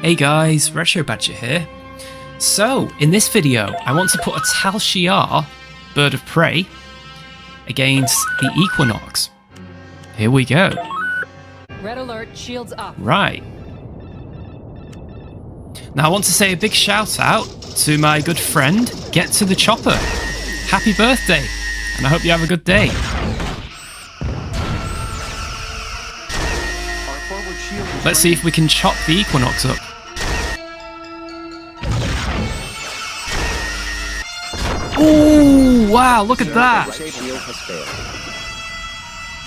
Hey guys, Retro Badger here. So, in this video, I want to put a Tal Shiar, bird of prey, against the Equinox. Here we go. Red alert, shields up. Right. Now I want to say a big shout out to my good friend, Get to the Chopper. Happy birthday, and I hope you have a good day. Let's see if we can chop the Equinox up. Ooh, wow, look at that!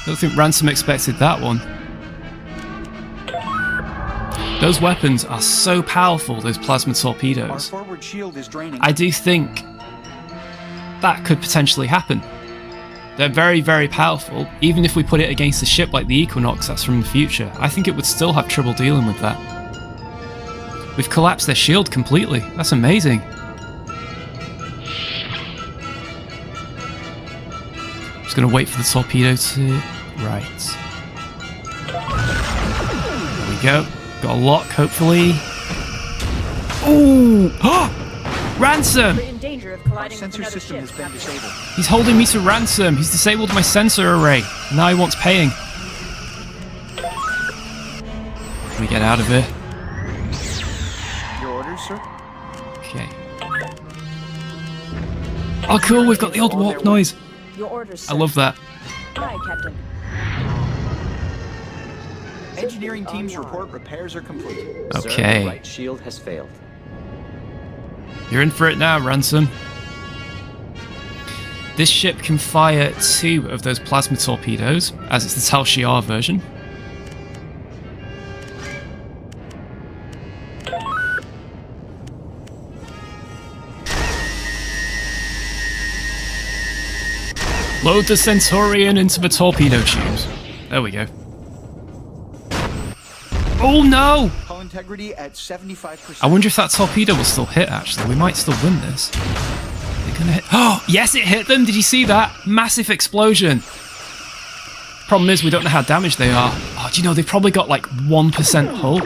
Don't think Ransom expected that one. Those weapons are so powerful, those plasma torpedoes. I do think that could potentially happen. They're very, very powerful. Even if we put it against a ship like the Equinox that's from the future, I think it would still have trouble dealing with that. We've collapsed their shield completely. That's amazing. Just gonna wait for the torpedo to... Right. There we go. Got a lock, hopefully. Ooh! Ransom! Sensor system has been disabled. He's holding me to ransom. He's disabled my sensor array. Now he wants paying. Can we get out of here? Your orders, sir? Okay. Oh, cool. We've got the old warp noise. Your orders, sir. I love that. Aye, Captain. Engineering teams report repairs are complete. Okay. Sir, the right shield has failed. You're in for it now, Ransom. This ship can fire 2 of those plasma torpedoes, as it's the Tal Shiar version. Load the Centurion into the torpedo tubes. There we go. Oh no! Hull integrity at 75%. I wonder if that torpedo will still hit, actually. We might still win this. They're gonna hit... Oh, yes, it hit them! Did you see that? Massive explosion. Problem is, we don't know how damaged they are. Oh, do you know, they've probably got like 1% hull,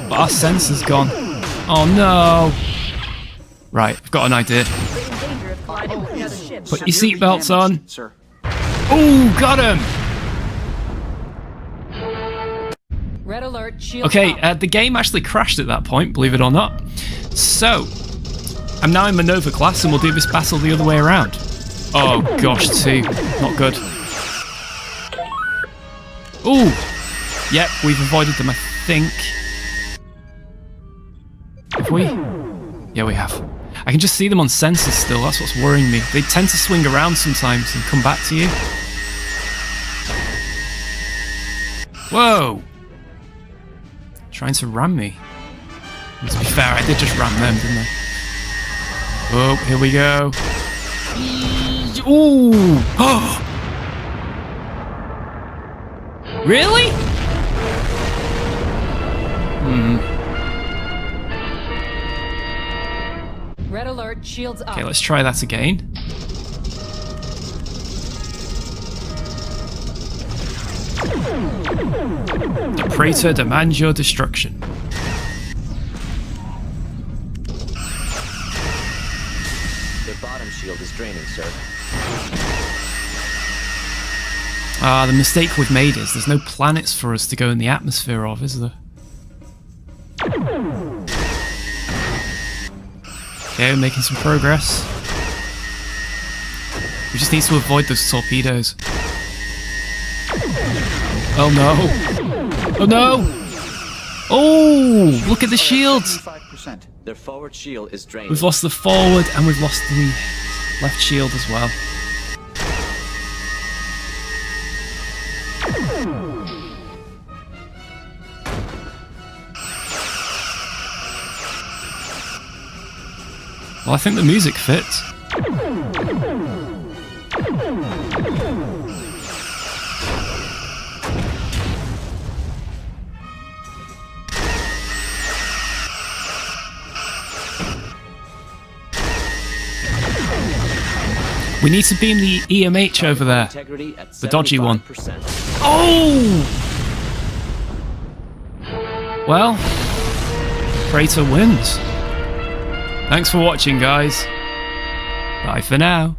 but our sensor's gone. Oh no! Right, I've got an idea. Put your seatbelts on. Sir. Oh, got him! Red alert, shield Okay, up. the game actually crashed at that point, believe it or not. So, I'm now in Manova class and we'll do this battle the other way around. Oh gosh, 2. Not good. Ooh! Yep, we've avoided them, I think. Have we? Yeah, we have. I can just see them on sensors still, that's what's worrying me. They tend to swing around sometimes and come back to you. Whoa! Trying to ram me. And to be fair, I did just ram them, didn't I? Oh, here we go. Ooh! Oh! Really? Red alert, shields up. Okay, let's try that again. The Praetor demands your destruction. The bottom shield is draining, sir. Ah, the mistake we've made is there's no planets for us to go in the atmosphere of, is there? Okay, we're making some progress. We just need to avoid those torpedoes. Oh no! Oh no! Oh! Look at the shields! 75%. Their forward shield is draining. We've lost the forward and we've lost the left shield as well. Well, I think the music fits. We need to beam the EMH over there. The dodgy one. Oh! Well, Praetor wins. Thanks for watching, guys. Bye for now.